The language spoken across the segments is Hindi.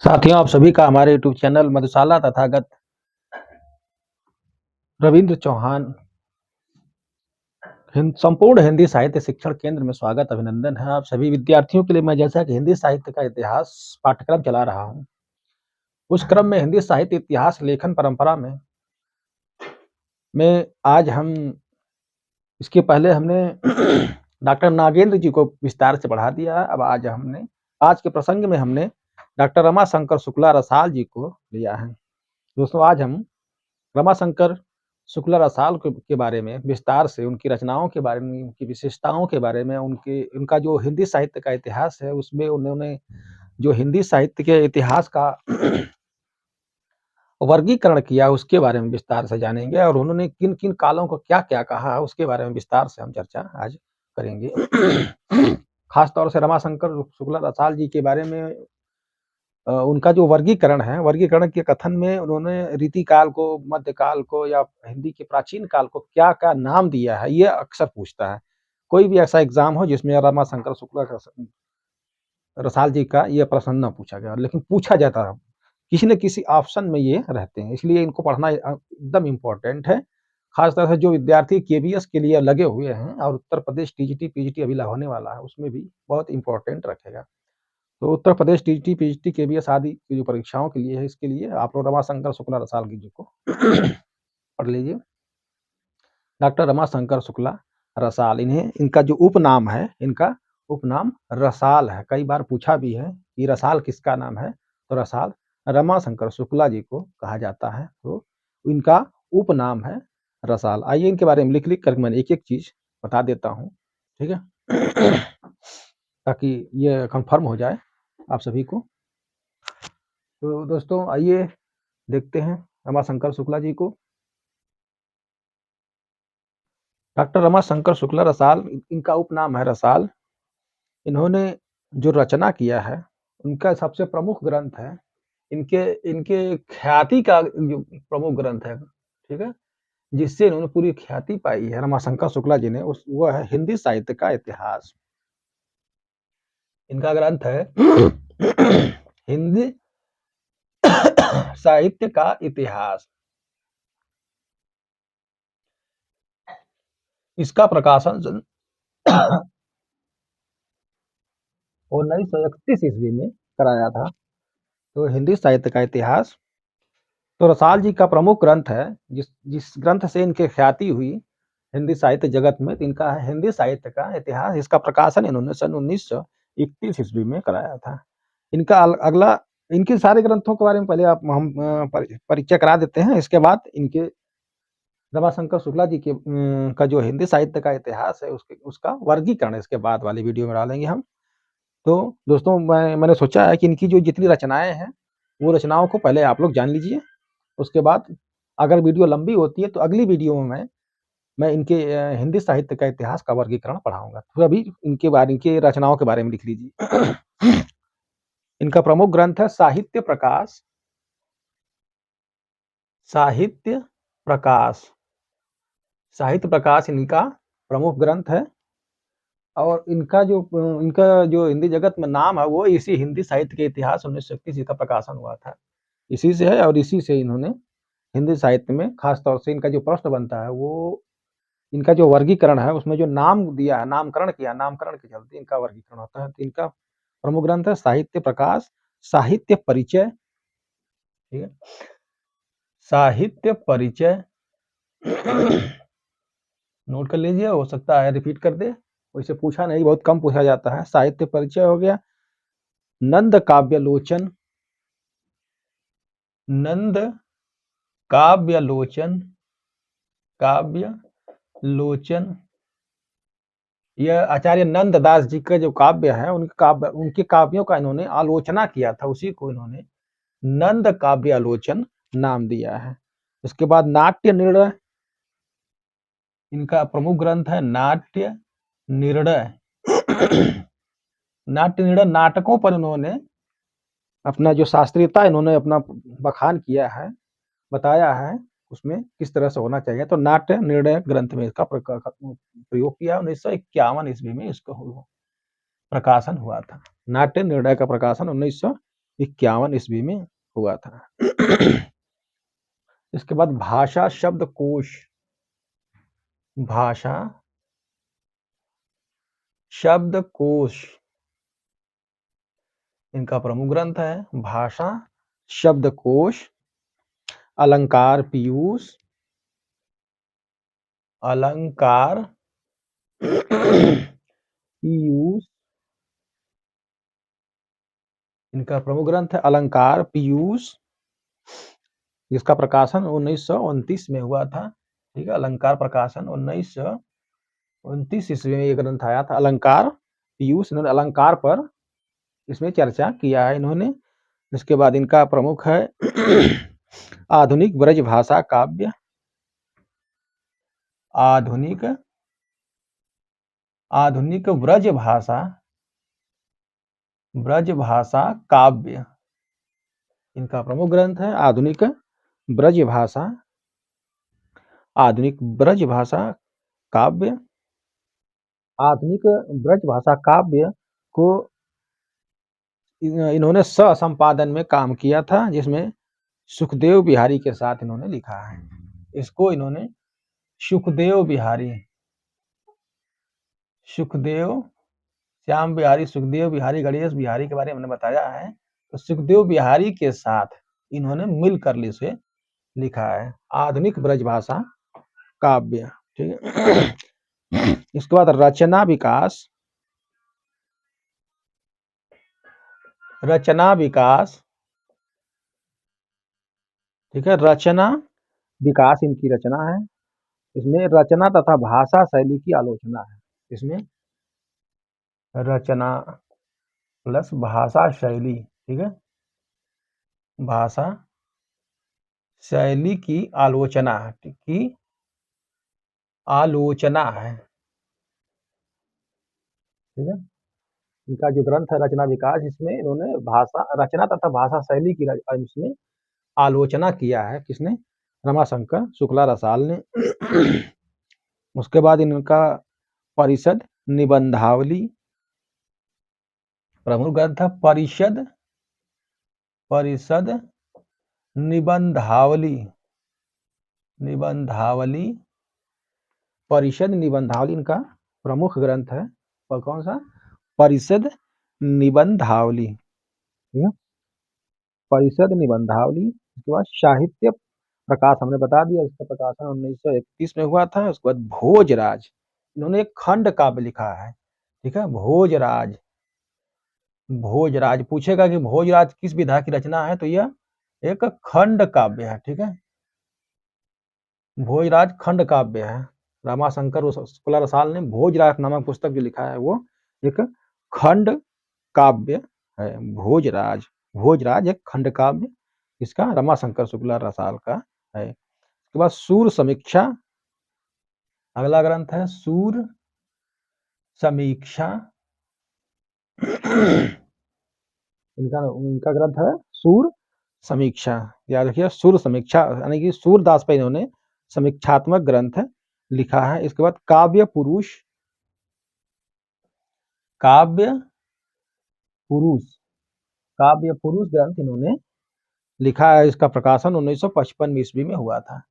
साथियों, आप सभी का हमारे यूट्यूब चैनल मधुशाला तथागत रविंद्र चौहान संपूर्ण हिंदी साहित्य शिक्षण केंद्र में स्वागत अभिनंदन है। आप सभी विद्यार्थियों के लिए मैं जैसा कि हिंदी साहित्य का इतिहास पाठ्यक्रम चला रहा हूं, उस क्रम में हिंदी साहित्य इतिहास लेखन परंपरा में आज हम इसके पहले हमने डॉक्टर नागेंद्र जी को विस्तार से पढ़ा दिया है। अब आज के प्रसंग में हमने डॉक्टर रमाशंकर शुक्ला रसाल जी को लिया है। दोस्तों, आज हम रमाशंकर शुक्ला रसाल के बारे में विस्तार से उनकी रचनाओं के बारे में, उनकी विशेषताओं के बारे में, उनका जो हिंदी साहित्य का इतिहास है उसमें उन्होंने जो हिंदी साहित्य के इतिहास का वर्गीकरण किया उसके बारे में विस्तार से जानेंगे और उन्होंने किन किन कालों को क्या क्या कहा उसके बारे में विस्तार से हम चर्चा आज करेंगे। खासतौर से रमाशंकर शुक्ला रसाल जी के बारे में उनका जो वर्गीकरण है, वर्गीकरण के कथन में उन्होंने रीतिकाल को, मध्यकाल को या हिंदी के प्राचीन काल को क्या-क्या नाम दिया है, ये अक्सर पूछता है। कोई भी ऐसा एग्ज़ाम हो जिसमें रमाशंकर शुक्ला रसाल जी का ये प्रश्न ना पूछा गया, लेकिन पूछा जाता है। किसी न किसी ऑप्शन में ये रहते हैं, इसलिए इनको पढ़ना एकदम इम्पोर्टेंट है। खास तौर से जो विद्यार्थी केवीएस के लिए लगे हुए हैं और उत्तर प्रदेश टीजीटी, पीजीटी अभी होने वाला है, उसमें भी बहुत इम्पोर्टेंट रखेगा। तो Uttar Pradesh TGT, PGT, KVS आदि की जो परीक्षाओं के लिए है, इसके लिए आप लोग रमाशंकर शुक्ला रसाल जी को पढ़ लीजिए। डॉक्टर रमाशंकर शुक्ला रसाल, इनका जो उपनाम है, इनका उपनाम रसाल है। कई बार पूछा भी है कि रसाल किसका नाम है, तो रसाल रमाशंकर शुक्ला जी को कहा जाता है। तो इनका उपनाम है रसाल। आइए इनके बारे में लिख कर मैं एक-एक चीज़ बता देता हूँ, ठीक है? ताकि ये कन्फर्म हो जाए आप सभी को। तो दोस्तों आइए देखते हैं रमाशंकर शुक्ला जी को। डॉक्टर रमाशंकर शुक्ला रसाल, इनका उपनाम है रसाल। इन्होंने जो रचना किया है, उनका सबसे प्रमुख ग्रंथ है, इनके इनके ख्याति का जो प्रमुख ग्रंथ है, ठीक है? जिससे इन्होंने पूरी ख्याति पाई है रमाशंकर शुक्ला जी ने, वो है हिंदी साहित्य का इतिहास। इनका ग्रंथ है हिंदी साहित्य का इतिहास। इसका प्रकाशन सन 1931 ईस्वी में कराया था। तो हिंदी साहित्य का इतिहास तो रसाल जी का प्रमुख ग्रंथ है, जिस जिस ग्रंथ से इनकी ख्याति हुई हिंदी साहित्य जगत में, तो इनका है हिंदी साहित्य का इतिहास। इसका प्रकाशन इन्होंने सन 1931 ईस्वी में कराया था। इनका अगला इनके सारे ग्रंथों के बारे में पहले हम परिचय करा देते हैं। इसके बाद इनके रमाशंकर शुक्ला जी के का जो हिंदी साहित्य का इतिहास है उसका वर्गीकरण इसके बाद वाली वीडियो में डालेंगे हम। तो दोस्तों मैंने सोचा है कि इनकी जो जितनी रचनाएं हैं वो रचनाओं को पहले आप लोग जान लीजिए। उसके बाद अगर वीडियो लंबी होती है तो अगली वीडियो में मैं इनके हिंदी साहित्य का इतिहास का वर्गीकरण पढ़ाऊंगा। तो अभी इनके रचनाओं के बारे में लिख लीजिए। इनका प्रमुख ग्रंथ है साहित्य प्रकाश। साहित्य प्रकाश साहित्य प्रकाश इनका प्रमुख ग्रंथ है और इनका जो हिंदी जगत में नाम है वो इसी हिंदी साहित्य के इतिहास 1931 का प्रकाशन हुआ था, इसी से है। और इसी से इन्होंने हिंदी साहित्य में खास तौर से इनका जो प्रश्न बनता है वो इनका जो वर्गीकरण है उसमें जो नाम दिया है, नामकरण किया, नामकरण के चलते इनका वर्गीकरण होता है। तो इनका प्रमुख ग्रंथ है साहित्य प्रकाश, साहित्य परिचय, ठीक है? साहित्य परिचय नोट कर लीजिए, हो सकता है रिपीट कर दे, वैसे पूछा नहीं, बहुत कम पूछा जाता है। साहित्य परिचय हो गया। नंद काव्यलोचन, नंद काव्यलोचन, काव्यलोचन, यह आचार्य नंददास जी का जो काव्य है उनके काव्यों का इन्होंने आलोचना किया था, उसी को इन्होंने नंद काव्य आलोचन नाम दिया है। उसके बाद नाट्य निर्णय, इनका प्रमुख ग्रंथ है नाट्य निर्णय। नाट्य निर्णय, नाटकों पर इन्होंने अपना जो शास्त्रीयता इन्होंने अपना बखान किया है, बताया है उसमें किस तरह से होना चाहिए। तो नाट्य निर्णय ग्रंथ में इसका प्रयोग किया। 1951 ईस्वी में इसका प्रकाशन हुआ था। नाट्य निर्णय का प्रकाशन 51 ईस्वी में हुआ था। इसके बाद भाषा शब्दकोश, भाषा शब्दकोश इनका प्रमुख ग्रंथ है। भाषा शब्दकोश, अलंकार पीयूष, अलंकार पीयूष इनका प्रमुख ग्रंथ है। अलंकार पीयूष, जिसका प्रकाशन 1929 में हुआ था। ठीक है, अलंकार प्रकाशन 1929 ईस्वी में ये ग्रंथ आया था। अलंकार पीयूष, इन्होंने अलंकार पर इसमें चर्चा किया है इन्होंने। इसके बाद इनका प्रमुख है आधुनिक ब्रज भाषा काव्य, आधुनिक आधुनिक ब्रज भाषा काव्य इनका प्रमुख ग्रंथ है। आधुनिक ब्रज भाषा काव्य। आधुनिक ब्रज भाषा काव्य को इन्होंने संपादन में काम किया था, जिसमें सुखदेव बिहारी के साथ इन्होंने लिखा है। इसको इन्होंने सुखदेव बिहारी, श्याम बिहारी, सुखदेव बिहारी, गणेश बिहारी के बारे में हमने बताया है। तो सुखदेव बिहारी के साथ इन्होंने मिलकर इसे लिखा है, आधुनिक ब्रज भाषा काव्य। ठीक है। इसके बाद रचना विकास, ठीक है, रचना विकास इनकी रचना है। इसमें रचना तथा भाषा शैली की आलोचना है। इसमें रचना प्लस भाषा शैली, ठीक है, भाषा शैली की आलोचना है। ठीक है। इनका जो ग्रंथ है रचना विकास, इसमें इन्होंने रचना तथा भाषा शैली की इसमें आलोचना किया है। किसने? रमाशंकर शुक्ला रसाल ने। उसके बाद इनका परिषद निबंधावली प्रमुख ग्रंथ है। परिषद निबंधावली इनका प्रमुख ग्रंथ है। और कौन सा? परिषद निबंधावली। ठीक है, परिषद निबंधावली। उसके बाद साहित्य प्रकाश हमने बता दिया, इसका प्रकाशन 1931 में हुआ था। उसके बाद भोजराज, इन्होंने एक खंड काव्य लिखा है। ठीक है, भोजराज पूछेगा कि भोजराज किस विधा की रचना है, तो यह एक खंड काव्य है। ठीक है, भोजराज खंड काव्य है। रामाशंकर शुक्ला रसाल ने भोजराज नामक पुस्तक जो लिखा है वो एक खंड काव्य है। भोजराज एक खंड काव्य, इसका रमाशंकर शुक्ला रसाल का है। उसके बाद सूर समीक्षा, अगला ग्रंथ है सूर समीक्षा। इनका ग्रंथ है सूर समीक्षा। याद रखिए, सूर समीक्षा यानी कि सूरदास पर इन्होंने समीक्षात्मक ग्रंथ लिखा है। इसके बाद काव्य पुरुष ग्रंथ इन्होंने लिखा है। इसका प्रकाशन 1955 ईस्वी में हुआ था।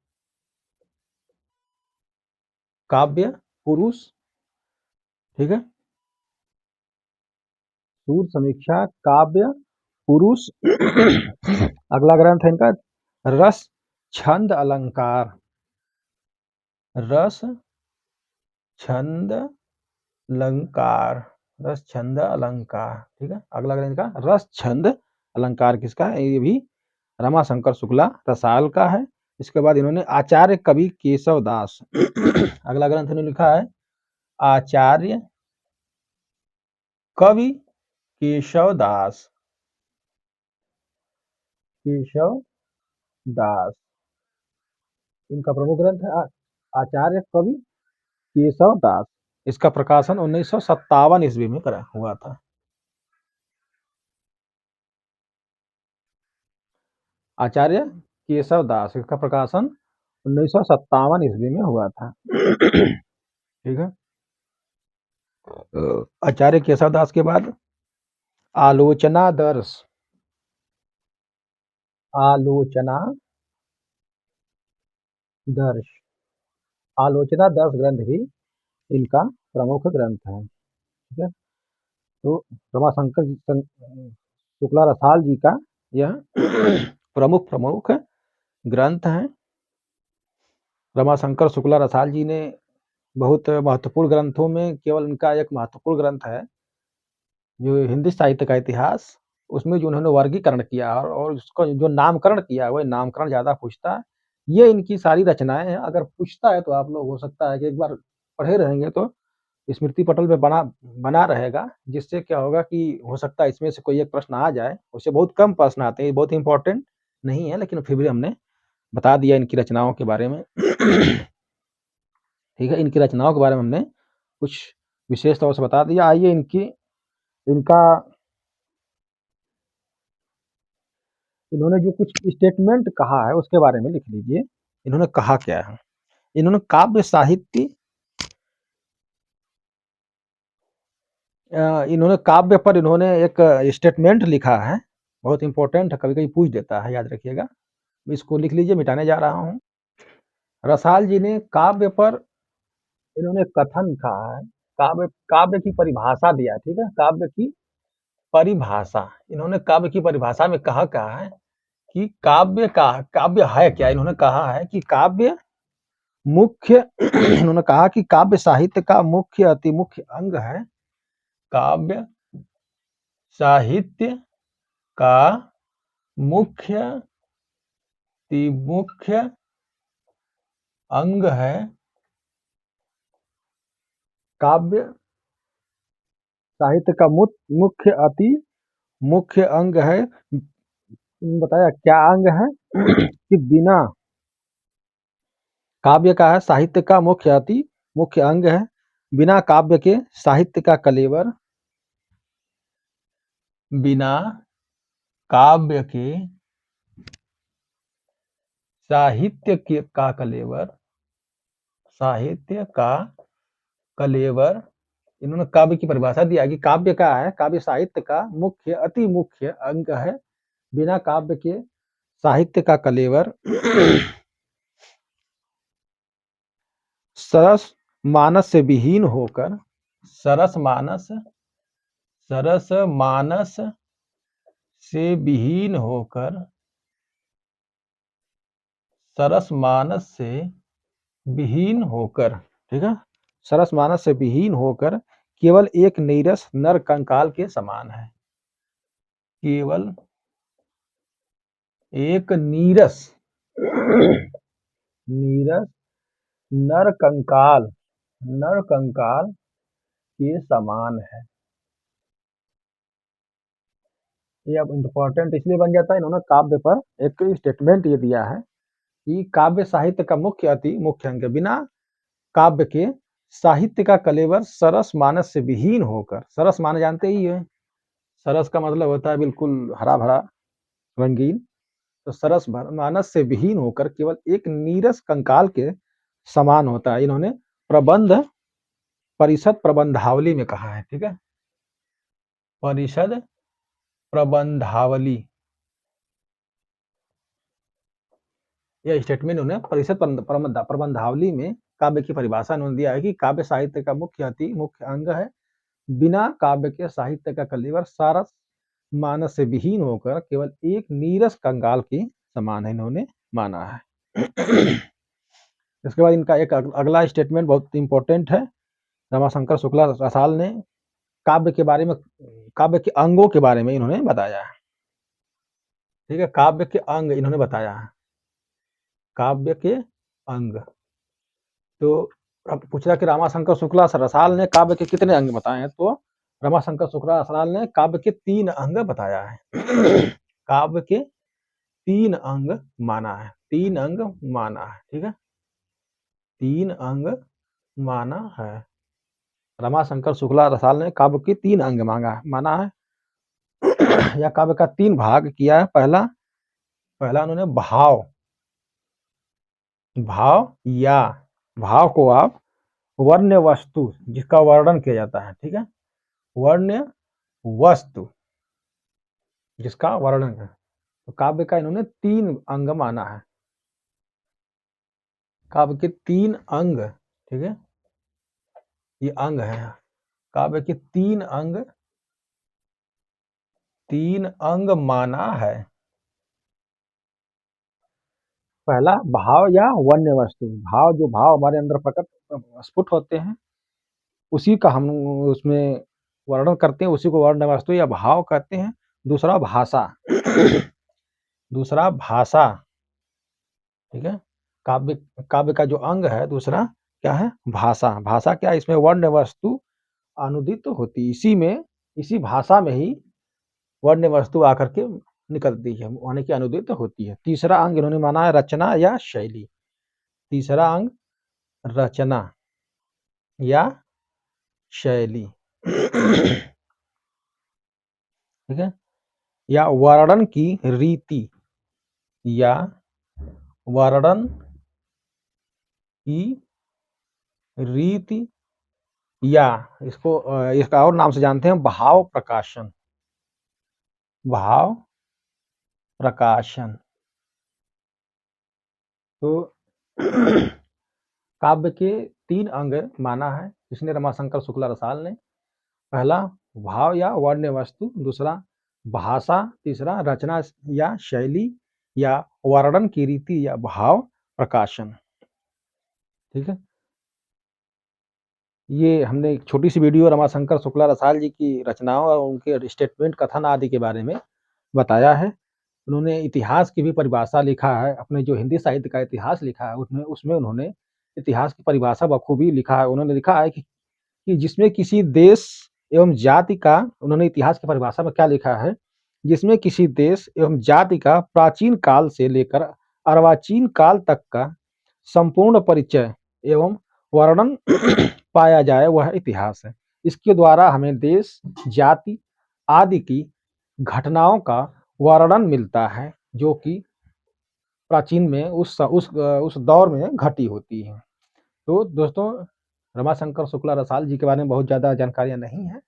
काव्य पुरुष, ठीक है, सूर समीक्षा, काव्य पुरुष। अगला ग्रंथ है इनका रस छंद अलंकार। रस छंद अलंकार, ठीक है। अगला ग्रंथ इनका रस छंद अलंकार किसका है? ये भी रमाशंकर शुक्ला रसाल का है। इसके बाद इन्होंने आचार्य कवि केशव दास अगला ग्रंथ इन्होंने लिखा है आचार्य कवि केशव दास इनका प्रमुख ग्रंथ है आचार्य कवि केशव दास। इसका प्रकाशन 1957 ईस्वी में हुआ था। आचार्य केशव दास, इसका प्रकाशन 1957 ईस्वी में हुआ था। ठीक है, आचार्य केशव दास के बाद आलोचनादर्श आलोचना दर्श, आलोचना दर्श ग्रंथ भी इनका प्रमुख ग्रंथ है। ठीक है, तो रमाशंकर शुक्ला रसाल जी का यह प्रमुख प्रमुख ग्रंथ है। रमाशंकर शुक्ला रसाल जी ने बहुत महत्वपूर्ण ग्रंथों में केवल इनका एक महत्वपूर्ण ग्रंथ है जो हिंदी साहित्य का इतिहास, उसमें जो उन्होंने वर्गीकरण किया और उसका जो नामकरण किया वह नामकरण ज़्यादा पूछता है। ये इनकी सारी रचनाएँ हैं, अगर पूछता है तो आप लोग हो सकता है कि एक बार पढ़े रहेंगे तो स्मृति पटल में बना बना रहेगा, जिससे क्या होगा कि हो सकता है इसमें से कोई एक प्रश्न आ जाए। उससे बहुत कम प्रश्न आते हैं, ये बहुत इम्पोर्टेंट नहीं है, लेकिन फिर भी हमने बता दिया इनकी रचनाओं के बारे में। ठीक है, इनकी रचनाओं के बारे में हमने कुछ विशेष तौर से बता दिया। आइए इनका इन्होंने जो कुछ स्टेटमेंट कहा है उसके बारे में लिख लीजिए। इन्होंने कहा क्या है? इन्होंने काव्य साहित्य इन्होंने काव्य पर इन्होंने एक स्टेटमेंट लिखा है, बहुत इंपॉर्टेंट है, कभी-कभी पूछ देता है, याद रखिएगा। इसको लिख लीजिए, मिटाने जा रहा हूँ। रसाल जी ने काव्य पर इन्होंने कथन कहा है, काव्य काव्य की परिभाषा दिया है, ठीक है? काव्य की परिभाषा, इन्होंने काव्य की परिभाषा में कहा है कि काव्य है क्या? इन्होंने कहा है कि काव्य मुख्य इन्होंने कहा कि काव्य साहित्य का मुख्य अति मुख्य अंग है। काव्य साहित्य का मुख्य अति मुख्य अंग है। काव्य साहित्य का मुख्य अति मुख्य अंग है। बताया क्या अंग है? कि बिना काव्य का है साहित्य का मुख्य अति मुख्य अंग है। बिना काव्य के साहित्य का कलेवर, बिना काव्य के साहित्य के का कलेवर, साहित्य का कलेवर। इन्होंने काव्य की परिभाषा दिया कि काव्य का है, काव्य साहित्य का मुख्य अति मुख्य अंग है। बिना काव्य के साहित्य का कलेवर सरस मानस से विहीन होकर, सरस मानस से विहीन होकर, सरस मानस से विहीन होकर, ठीक है, सरस मानस से विहीन होकर केवल एक नीरस नर कंकाल के समान है। केवल एक नीरस नीरस नर कंकाल के समान है। ये अब इम्पोर्टेंट इसलिए बन जाता है, इन्होंने काव्य पर एक स्टेटमेंट ये दिया है कि काव्य साहित्य का मुख्य अति मुख्य अंग, बिना काव्य के साहित्य का कलेवर सरस मानस से विहीन होकर, सरस माने जानते ही है, सरस का मतलब होता है बिल्कुल हरा भरा रंगीन, तो सरस मानस से विहीन होकर केवल एक नीरस कंकाल के समान होता है। इन्होंने प्रबंध परिषद प्रबंधावली में कहा है, ठीक है, परिषद प्रबंधावली, यह स्टेटमेंट उन्हें परिषद प्रबंधावली में काव्य की परिभाषा उन्होंने दिया है कि काव्य साहित्य का मुख्य अति मुख्य अंग है। बिना काव्य के साहित्य का कलेवर सारस मानस से विहीन होकर केवल एक नीरस कंगाल के समान है, इन्होंने माना है। इसके बाद इनका एक अगला स्टेटमेंट बहुत इंपॉर्टेंट है। रमाशंकर शुक्ला रसाल ने काव्य के बारे में, काव्य के अंगों के बारे में इन्होंने बताया है, ठीक है, काव्य के अंग इन्होंने बताया है, काव्य के अंग। तो अब पूछ रहा कि रमाशंकर शुक्ला रसाल ने काव्य के कितने अंग बताए हैं, तो रमाशंकर शुक्ला रसाल ने काव्य के 3 अंग बताया है। काव्य के 3 अंग माना है, 3 अंग माना है, ठीक है, 3 अंग माना है। रमाशंकर शुक्ला रसाल ने काव्य के 3 अंग माना है या काव्य का 3 भाग किया है। पहला उन्होंने भाव, भाव या भाव को आप वर्ण वस्तु जिसका वर्णन किया जाता है, ठीक है, वर्ण वस्तु जिसका वर्णन है, तो काव्य का इन्होंने 3 अंग माना है। काव्य के 3 अंग, ठीक है? ये अंग हैं। काव्य के 3 अंग माना है। पहला भाव या वन्य वस्तु। भाव, जो भाव हमारे अंदर प्रकट स्फुट होते हैं, उसी का हम उसमें वर्णन करते हैं, उसी को वन्य वस्तु या भाव कहते हैं। दूसरा भाषा। दूसरा भाषा, ठीक है? काव्य काव्य का जो अंग है दूसरा क्या है? भाषा। भाषा क्या है? इसमें वन्य वस्तु अनुदित होती है। इसी में, इसी भाषा में ही वन्य वस्तु आकर के निकलती है, यानी कि अनुदित होती है। तीसरा अंग इन्होंने माना है रचना या शैली। तीसरा अंग रचना या शैली, ठीक है? या वर्णन की रीति, या वर्णन की रीति, या इसको इसका और नाम से जानते हैं भाव प्रकाशन। भाव प्रकाशन। तो काव्य के 3 अंग माना है इसने रमाशंकर शुक्ला रसाल ने। पहला भाव या वन्य वस्तु, दूसरा भाषा, तीसरा रचना या शैली, या वर्णन की रीति या भाव प्रकाशन, ठीक है? ये हमने एक छोटी सी वीडियो रमाशंकर शुक्ला रसाल जी की रचनाओं और उनके स्टेटमेंट, कथन आदि के बारे में बताया है। उन्होंने इतिहास की भी परिभाषा लिखा है, अपने जो हिंदी साहित्य का इतिहास लिखा है उसमें उसमें उन्होंने इतिहास की परिभाषा बखूबी लिखा है। उन्होंने लिखा है कि जिसमें किसी देश एवं जाति का, उन्होंने इतिहास की परिभाषा में क्या लिखा है? जिसमें किसी देश एवं जाति का प्राचीन काल से लेकर अर्वाचीन काल तक का संपूर्ण परिचय एवं वर्णन पाया जाए, वह इतिहास है। इसके द्वारा हमें देश, जाति आदि की घटनाओं का वर्णन मिलता है, जो कि प्राचीन में उस दौर में घटी होती है। तो दोस्तों, रमाशंकर शुक्ला रसाल जी के बारे में बहुत ज़्यादा जानकारियाँ नहीं हैं।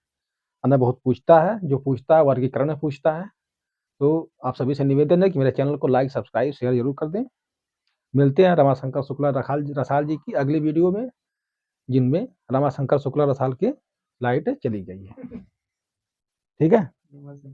हमें बहुत पूछता है, जो पूछता है वर्गीकरण में पूछता है। तो आप सभी से निवेदन है कि मेरे चैनल को लाइक, सब्सक्राइब, शेयर ज़रूर कर दें। मिलते हैं रमाशंकर शुक्ला रसाल जी की अगली वीडियो में, जिनमें रमाशंकर शुक्ला रसाल की लाइट चली गई है। ठीक है?